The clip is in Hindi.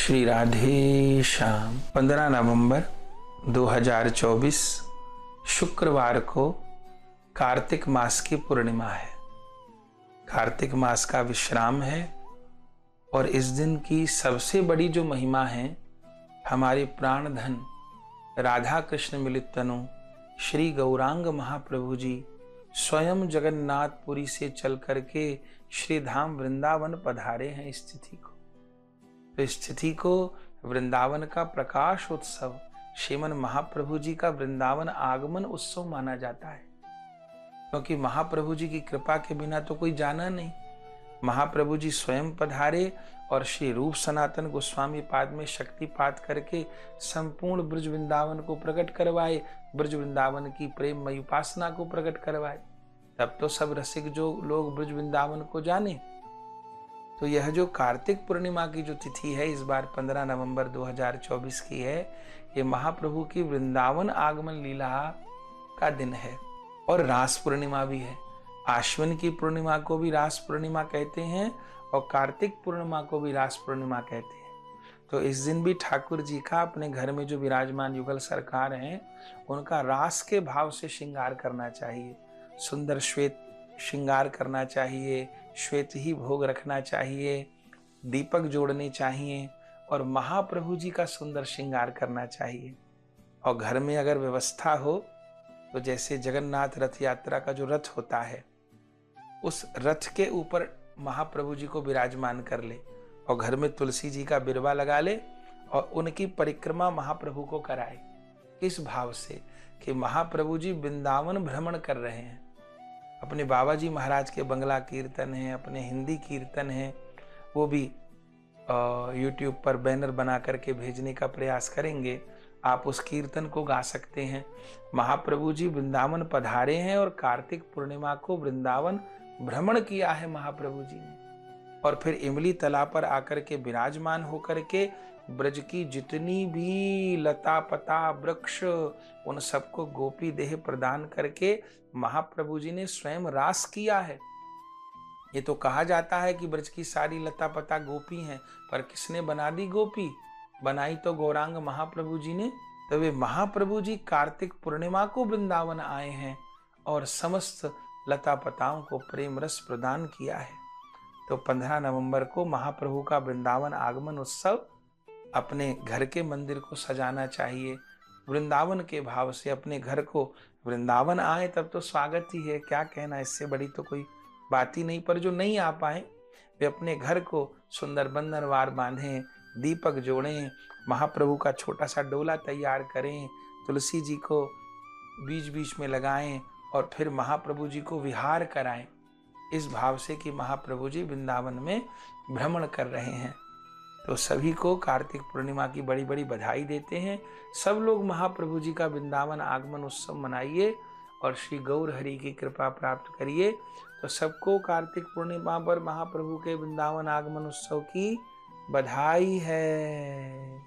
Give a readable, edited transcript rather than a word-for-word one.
श्री राधे श्याम। 15 नवंबर 2024 शुक्रवार को कार्तिक मास की पूर्णिमा है। कार्तिक मास का विश्राम है और इस दिन की सबसे बड़ी जो महिमा है, हमारे प्राण धन राधा कृष्ण मिलित तनु श्री गौरांग महाप्रभु जी स्वयं जगन्नाथपुरी से चल करके श्री धाम वृंदावन पधारे हैं। इस तिथि को, तो इस तिथि को वृंदावन का प्रकाश उत्सव, श्रीमन महाप्रभु जी का वृंदावन आगमन उत्सव माना जाता है, क्योंकि महाप्रभु जी की कृपा के बिना तो कोई जाना नहीं। महाप्रभु जी स्वयं पधारे और श्री रूप सनातन गोस्वामी पाद में शक्तिपात करके संपूर्ण ब्रज वृंदावन को प्रकट करवाए, ब्रज वृंदावन की प्रेममय उपासना को प्रकट करवाए। तब तो सब रसिक जो लोग ब्रज वृंदावन को जाने। तो यह जो कार्तिक पूर्णिमा की जो तिथि है, इस बार 15 नवंबर 2024 की है, ये महाप्रभु की वृंदावन आगमन लीला का दिन है और रास पूर्णिमा भी है। आश्विन की पूर्णिमा को भी रास पूर्णिमा कहते हैं और कार्तिक पूर्णिमा को भी रास पूर्णिमा कहते हैं। तो इस दिन भी ठाकुर जी का अपने घर में जो विराजमान युगल सरकार हैं, उनका रास के भाव से श्रृंगार करना चाहिए। सुंदर श्वेत श्रृंगार करना चाहिए, श्वेत ही भोग रखना चाहिए, दीपक जोड़ने चाहिए और महाप्रभु जी का सुंदर श्रृंगार करना चाहिए। और घर में अगर व्यवस्था हो तो जैसे जगन्नाथ रथ यात्रा का जो रथ होता है, उस रथ के ऊपर महाप्रभु जी को विराजमान कर ले और घर में तुलसी जी का बिरवा लगा ले और उनकी परिक्रमा महाप्रभु को कराए। इस भाव से कि महाप्रभु जी वृंदावन भ्रमण कर रहे हैं। अपने बाबा जी महाराज के बंगला कीर्तन हैं, अपने हिंदी कीर्तन हैं, वो भी YouTube पर बैनर बना करके भेजने का प्रयास करेंगे। आप उस कीर्तन को गा सकते हैं। महाप्रभु जी वृंदावन पधारे हैं और कार्तिक पूर्णिमा को वृंदावन भ्रमण किया है महाप्रभु जी ने, और फिर इमली तला पर आकर के विराजमान होकर के ब्रज की जितनी भी लता पता वृक्ष, उन सबको गोपी देह प्रदान करके महाप्रभु जी ने स्वयं रास किया है। ये तो कहा जाता है कि ब्रज की सारी लता पता गोपी हैं, पर किसने बना दी गोपी? बनाई तो गौरांग महाप्रभु जी ने। तो वे महाप्रभु जी कार्तिक पूर्णिमा को वृंदावन आए हैं और समस्त लता पताओं को प्रेम रस प्रदान किया है। तो 15 नवंबर को महाप्रभु का वृंदावन आगमन उत्सव, अपने घर के मंदिर को सजाना चाहिए वृंदावन के भाव से। अपने घर को वृंदावन आए तब तो स्वागत ही है, क्या कहना, इससे बड़ी तो कोई बात ही नहीं। पर जो नहीं आ पाए वे अपने घर को सुंदर बंधनवार बांधें, दीपक जोड़ें, महाप्रभु का छोटा सा डोला तैयार करें, तुलसी जी को बीच बीच में लगाएं और फिर महाप्रभु जी को विहार कराएं, इस भाव से कि महाप्रभु जी वृंदावन में भ्रमण कर रहे हैं। तो सभी को कार्तिक पूर्णिमा की बड़ी बड़ी बधाई देते हैं। सब लोग महाप्रभु जी का वृंदावन आगमन उत्सव मनाइए और श्री गौर हरि की कृपा प्राप्त करिए। तो सबको कार्तिक पूर्णिमा पर महाप्रभु के वृंदावन आगमन उत्सव की बधाई है।